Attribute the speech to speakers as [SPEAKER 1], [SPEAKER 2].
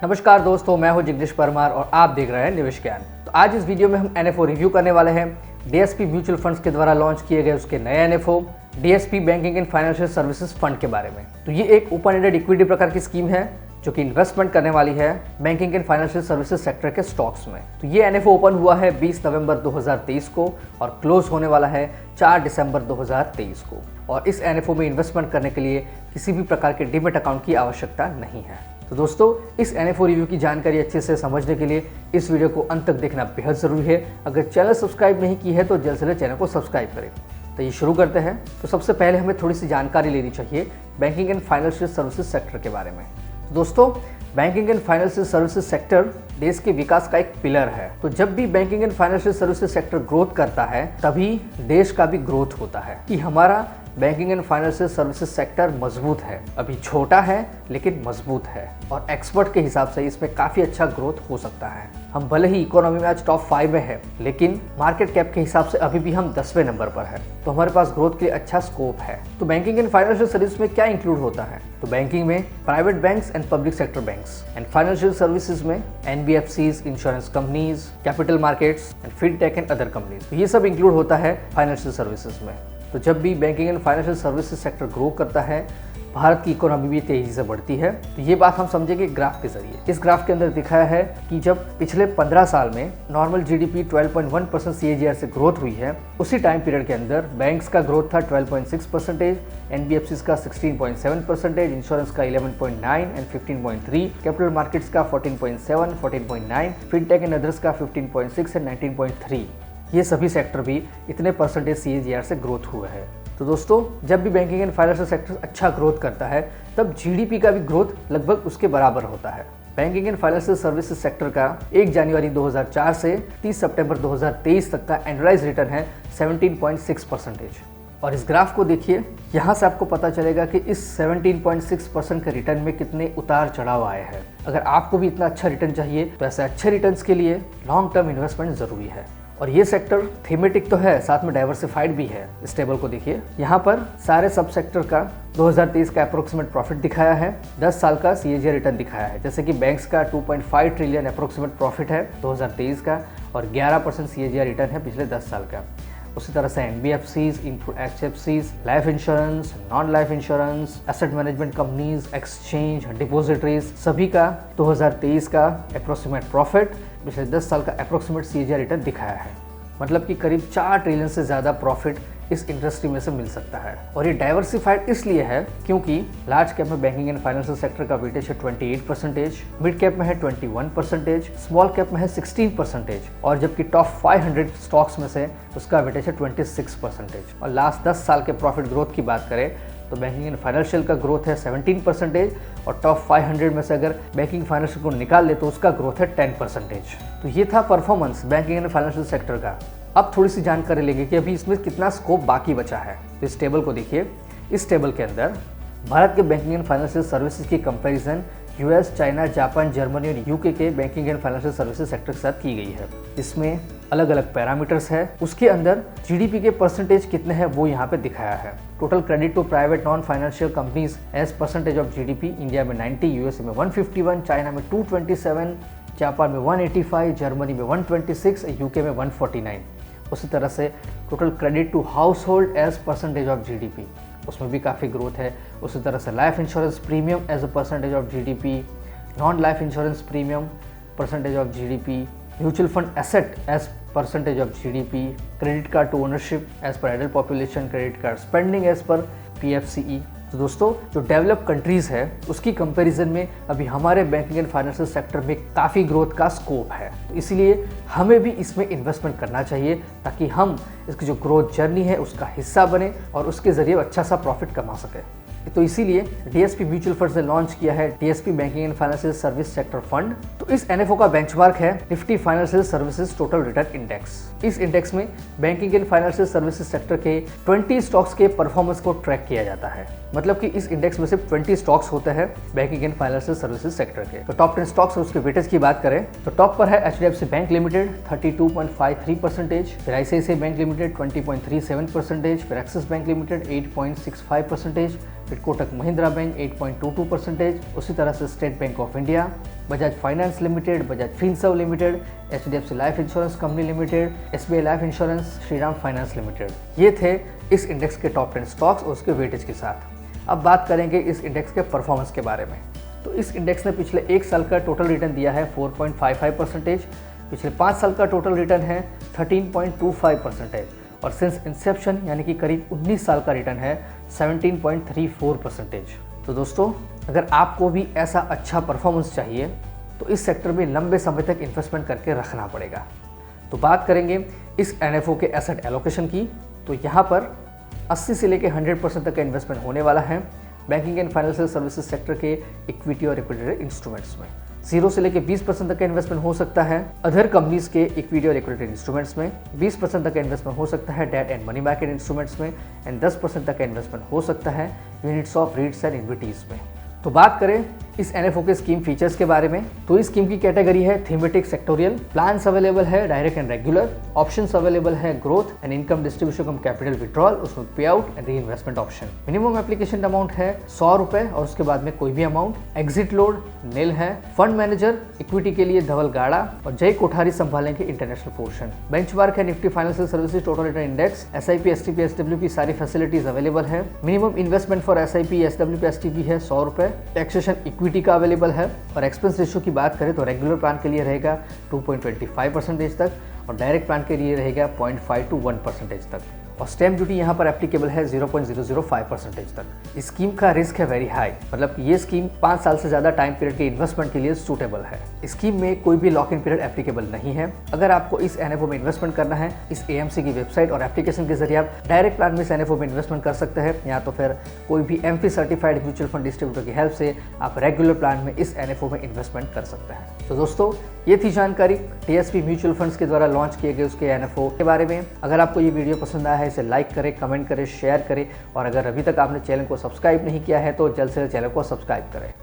[SPEAKER 1] नमस्कार दोस्तों, मैं हूं जिग्नेश परमार और आप देख रहे हैं निवेश ज्ञान। तो आज इस वीडियो में हम एनएफओ रिव्यू करने वाले हैं। डीएसपी म्यूचुअल फंड्स के द्वारा लॉन्च किए गए उसके नए NFO DSP banking and financial services fund के बारे में। तो ये एक ओपन एंडेड इक्विटी प्रकार की स्कीम है जो कि इन्वेस्टमेंट करने वाली है banking and financial services sector के स्टॉक्स में। तो ये एनएफओ ओपन हुआ है 20 नवंबर 2023 को और क्लोज होने वाला है 4 दिसंबर 2023 को। और इस एनएफओ में इन्वेस्टमेंट करने के लिए किसी भी प्रकार के डीमैट अकाउंट की आवश्यकता नहीं है। तो दोस्तों, इस एनएफओ रिव्यू की जानकारी अच्छे से समझने के लिए इस वीडियो को अंत तक देखना बेहद ज़रूरी है। अगर चैनल सब्सक्राइब नहीं की है तो जल्द से जल्द चैनल को सब्सक्राइब करें। तो ये शुरू करते हैं। तो सबसे पहले हमें थोड़ी सी जानकारी लेनी चाहिए banking and financial services sector के बारे में। तो दोस्तों, banking and financial services sector देश के विकास का एक पिलर है। तो जब भी banking and financial services sector growth करता है तभी देश का भी ग्रोथ होता है। कि हमारा banking and financial services sector मजबूत है, अभी छोटा है लेकिन मजबूत है और एक्सपर्ट के हिसाब से इसमें काफ़ी अच्छा ग्रोथ हो सकता है। हम भले ही इकोनॉमी में आज टॉप 5 में है लेकिन मार्केट कैप के हिसाब से अभी भी हम 10वें नंबर पर है। तो हमारे पास ग्रोथ के लिए अच्छा स्कोप है। तो बैंकिंग एंड फाइनेंशियल सर्विस में क्या इंक्लूड होता है? तो बैंकिंग में private banks and public sector banks and financial services में NBFCs, insurance companies, capital markets and fintech and other companies. तो ये सब इंक्लूड होता है फाइनेंशियल सर्विसेज में। तो जब भी banking and financial services sector grow करता है भारत की इकोनॉमी भी तेजी से बढ़ती है। तो ये बात हम समझेंगे ग्राफ के जरिए। इस ग्राफ के अंदर दिखाया है कि जब पिछले 15 साल में नॉर्मल जीडीपी 12.1% सीएजीआर से ग्रोथ हुई है, उसी टाइम पीरियड के अंदर बैंक्स का ग्रोथ था 12.6%, एनबीएफसीज का 16.7%, इंश्योरेंस का 11.9 एंड 15.3, कैपिटल मार्केट्स का 14.7, 14.9, फिनटेक एंड अदर्स का 15.6 एंड 19.3। ये सभी सेक्टर भी इतने परसेंटेज सीएजीआर से ग्रोथ हुए हैं। तो दोस्तों, जब भी बैंकिंग एंड फाइनेंशियल सेक्टर अच्छा ग्रोथ करता है तब जीडीपी का भी ग्रोथ लगभग उसके बराबर होता है। Banking and financial services sector का 1 जनवरी 2004 से 30 सितंबर 2023 तक का एनुअलाइज रिटर्न है 17.6%। और इस ग्राफ को देखिए, यहाँ से आपको पता चलेगा कि इस 17.6% के रिटर्न में कितने उतार चढ़ाव आए हैं। अगर आपको भी इतना अच्छा रिटर्न चाहिए तो ऐसे अच्छे रिटर्न्स के लिए लॉन्ग टर्म इन्वेस्टमेंट जरूरी है। और ये सेक्टर थीमेटिक तो है, साथ में डाइवर्सिफाइड भी है। इस टेबल को देखिए, यहाँ पर सारे सब सेक्टर का 2023 का अप्रोक्सीमेट प्रॉफिट दिखाया है, 10 साल का सीएजीआर रिटर्न दिखाया है। जैसे कि बैंक्स का 2.5 ट्रिलियन अप्रोक्सीमेट प्रॉफिट है 2023 का और 11% सीएजीआर रिटर्न है पिछले 10 साल का। उसी तरह से एनबीएफसीज, एचएफसीज, life insurance, non life insurance, asset management companies, exchange, depositories, सभी का 2023 का अप्रोक्सीमेट प्रॉफिट पिछले 10 साल का अप्रोक्सीमेट सीएजीआर रिटर्न दिखाया है। मतलब कि करीब 4 ट्रिलियन से ज़्यादा प्रॉफिट इस इंडस्ट्री में से मिल सकता है। और ये डाइवर्सिफाइड इसलिए है क्योंकि लार्ज कैप में बैंकिंग एंड फाइनेंशियल सेक्टर का वेटेज है 28%, मिड कैप में है 21%, स्मॉल कैप में है 16% और जबकि टॉप 500 स्टॉक्स में से उसका वेटेज है 26%। और लास्ट 10 साल के प्रॉफिट ग्रोथ की बात करें तो बैंकिंग एंड फाइनेंशियल का ग्रोथ है 17% और टॉप 500 में से अगर बैंकिंग फाइनेंशियल को निकाल ले तो उसका ग्रोथ है 10%। तो ये था performance banking and financial sector का। अब थोड़ी सी जानकारी लेंगे कि अभी इसमें कितना स्कोप बाकी बचा है। तो इस टेबल को देखिए, इस टेबल के अंदर भारत के बैंकिंग एंड फाइनेंशियल सर्विसेज की comparison US, China, Japan, Germany और यूके के banking and financial services sector के साथ की गई है। इसमें अलग अलग पैरामीटर्स है। उसके अंदर जीडीपी के परसेंटेज कितने हैं वो यहाँ पे दिखाया है। Total credit to private non financial companies as percentage of GDP, India में 90, यूएसए में 151, चाइना में 227, जापान में 185, जर्मनी में 126, यूके में 149। उसी तरह से total credit to household as percentage of GDP, उसमें भी काफ़ी ग्रोथ है। उसी तरह से life insurance premium as a percentage of GDP, non life insurance premium percentage of GDP, mutual fund asset as percentage of GDP, credit card to ownership as per adult population, credit card spending as per PFCE. तो दोस्तों, जो develop countries है उसकी comparison में अभी हमारे banking and financial sector में काफ़ी ग्रोथ का स्कोप है। तो इसलिए हमें भी इसमें इन्वेस्टमेंट करना चाहिए ताकि हम इसकी जो ग्रोथ जर्नी है उसका हिस्सा बने और उसके ज़रिए अच्छा सा प्रॉफिट कमा सकें। तो इसीलिए डीएसपी म्यूचुअल फंड ने लॉन्च किया है DSP banking and financial service sector fund. तो इस एनएफओ का बेंचमार्क है Nifty financial services total return index. इस इंडेक्स में banking and financial services sector के 20 स्टॉक्स के परफॉर्मेंस को ट्रैक किया जाता है। मतलब कि इस इंडेक्स में सिर्फ 20 स्टॉक्स होते हैं banking and financial services sector के। तो टॉप 10 स्टॉक्स और उसके वेटेज की बात करें तो टॉप पर है एचडीएफसी बैंक लिमिटेड 32.53%, फिर आईसीआईसीआई बैंक लिमिटेड 20.37%, फिर एक्सिस बैंक लिमिटेड 8.65%, फिर कोटक महिंद्रा बैंक 8.22%, उसी तरह से state bank of India Bajaj finance limited, Bajaj Finserv limited, HDFC life insurance company limited, SBI life insurance, Shriram finance limited. ये थे इस इंडेक्स के टॉप 10 स्टॉक्स और उसके वेटेज के साथ। अब बात करेंगे इस इंडेक्स के परफॉर्मेंस के बारे में। तो इस इंडेक्स ने पिछले 1 साल का टोटल रिटर्न दिया है 4.55%, पिछले 5 साल का टोटल रिटर्न है 13.25% और सिंस इंसेप्शन यानी कि करीब 19 साल का रिटर्न है 17.34%। तो दोस्तों, अगर आपको भी ऐसा अच्छा परफॉर्मेंस चाहिए तो इस सेक्टर में लंबे समय तक इन्वेस्टमेंट करके रखना पड़ेगा। तो बात करेंगे इस NFO के एसेट एलोकेशन की। तो यहाँ पर 80 से लेकर 100% तक का इन्वेस्टमेंट होने वाला है banking and financial services sector के इक्विटी और लिक्विडिटी इंस्ट्रूमेंट्स में। 0 से लेकर 20% तक का इन्वेस्टमेंट हो सकता है अदर कंपनीज के इक्विटी और लिक्विडिटी इंस्ट्रूमेंट्स में, 20% तक का इन्वेस्टमेंट हो सकता है debt and money market instruments में एंड 10% तक का इन्वेस्टमेंट हो सकता है units of REITs and equities में। तो बात करें इस NFO के स्कीम फीचर्स के बारे में, तो इस स्कीम की कैटेगरी है थीमेटिक सेक्टोरियल, प्लान्स अवेलेबल है direct and regular, options available है growth and income distribution cum capital withdrawal, उसमें pay out and reinvestment option. Minimum application amount है 100 रुपए और उसके बाद में कोई भी अमाउंट। एग्जिट लोड निल है। फंड मैनेजर इक्विटी के लिए धवल गाड़ा और जय कोठारी संभालेंगे इंटरनेशनल पोर्शन। बेंचमार्क है Nifty financial services total return index, SIP, STP, SWP सारी फैसिलिटीज अवेलेबल है। Minimum investment for SIP, SWP, STP है 100 रुपए। टैक्सेशन इक्विटी का अवेलेबल है और एक्सपेंस रेशियो की बात करें तो रेगुलर प्लान के लिए रहेगा 2.25% तक और डायरेक्ट प्लान के लिए रहेगा 0.5 to 1% तक और स्टैम्प ड्यूटी यहाँ पर एप्लीकेबल है 0.005% तक। स्कीम का रिस्क है वेरी हाई, मतलब ये स्कीम 5 साल से ज़्यादा टाइम पीरियड के इन्वेस्टमेंट के लिए सूटेबल है। स्कीम में कोई भी लॉक इन पीरियड एप्लीकेबल नहीं है। अगर आपको इस NFO में इन्वेस्टमेंट करना है, इस AMC की वेबसाइट और एप्लीकेशन के जरिए आप डायरेक्ट प्लान में इस NFO में इन्वेस्टमेंट कर सकते हैं या तो फिर कोई भी MF certified mutual fund distributor की हेल्प से आप रेगुलर प्लान में इस NFO में इन्वेस्टमेंट कर सकते हैं। तो दोस्तों, ये थी जानकारी DSP म्यूचुअल फंड्स के द्वारा लॉन्च किए गए उसके NFO के बारे में। अगर आपको ये वीडियो पसंद आया है इसे लाइक करें, कमेंट करें, शेयर करें और अगर अभी तक आपने चैनल को सब्सक्राइब नहीं किया है तो जल्द से जल्द चैनल को सब्सक्राइब करें।